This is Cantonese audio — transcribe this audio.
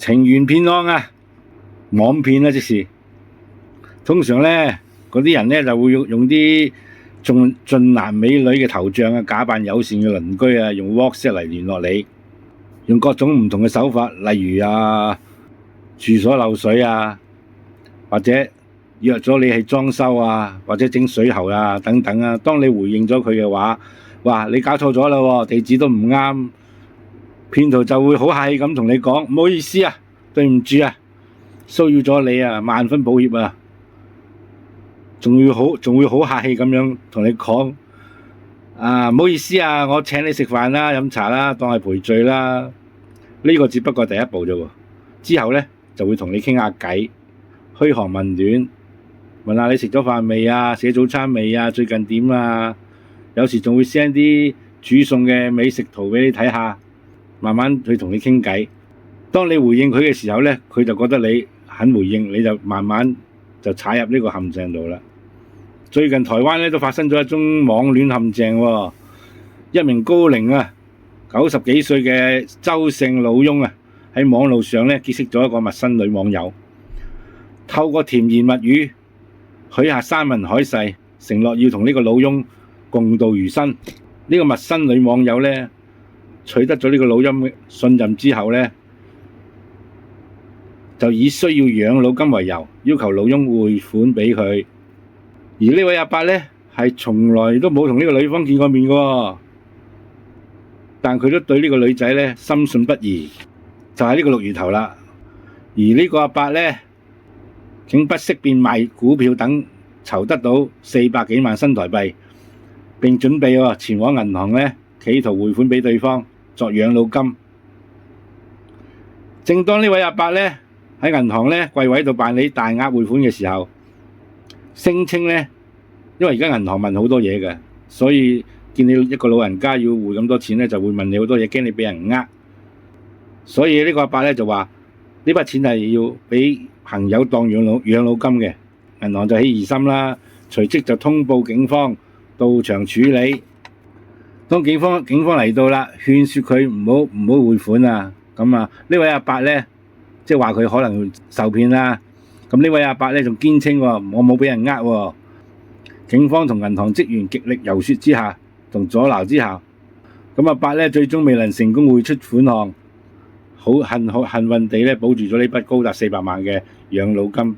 情緣騙案啊，網騙啊，即是通常咧嗰啲人咧就會用啲俊男美女嘅頭像啊，假扮友善嘅鄰居啊，用 WhatsApp 嚟聯絡你，用各種唔同嘅手法，例如住所漏水啊，或者約咗你係裝修啊，或者整水喉啊等等啊。當你回應咗佢嘅話，哇，你搞錯咗啦喎，地址都唔啱，騙徒就會好客氣咁同你講，唔好意思啊，對唔住啊，騷擾咗你啊，萬分抱歉啊。仲會好客氣咁樣同你講，唔好意思啊，我請你食飯啦、飲茶啦，當係賠罪啦。呢個只不過第一步啫喎，之後咧就會同你傾下偈，噓寒問暖，問下你食咗飯未啊，食早餐未啊，最近點啊？有時仲會 send 啲煮餸嘅美食圖俾你睇下，慢慢去同你傾偈。當你回應佢嘅時候咧，佢就覺得你肯回應，你就慢慢就踩入呢個陷阱度啦。最近台灣咧都發生咗一宗網戀陷阱喎，一名高齡90幾歲嘅周姓老翁喺網路上咧結識咗一個陌生女網友，透過甜言蜜語許下山盟海誓，承諾要同呢個老翁共度餘生。呢個陌生女網友咧取得咗呢個老翁嘅信任之後咧，就以需要養老金為由，要求老翁匯款俾佢。而呢位阿伯咧係從來都冇同呢個女方見過面嘅，但佢都對呢個女仔咧深信不疑，就係呢個六月頭啦。而呢個阿伯咧竟不惜變賣股票等，籌得到400幾萬新台幣，並準備前往銀行咧企圖匯款俾對方作養老金。正當呢位阿伯咧喺銀行咧櫃位度辦理大額匯款嘅時候，聲稱咧，因為而家銀行問好多嘢嘅，所以見你一個老人家要匯咁多錢咧，就會問你好多嘢，驚你俾人呃。所以呢個阿伯咧就話呢筆錢係要俾朋友當養老金嘅，銀行就起疑心啦，隨即就通報警方到場處理。當警方嚟到啦，勸説佢唔好匯款啊。咁呢位阿伯咧，即係話佢可能會受騙啦。咁呢位阿伯咧仲堅稱我冇俾人呃喎。警方同銀行職員極力遊說之下，同阻撓之下，咁阿伯咧最終未能成功匯出款項，好幸運地咧保住咗呢筆高達400萬嘅養老金。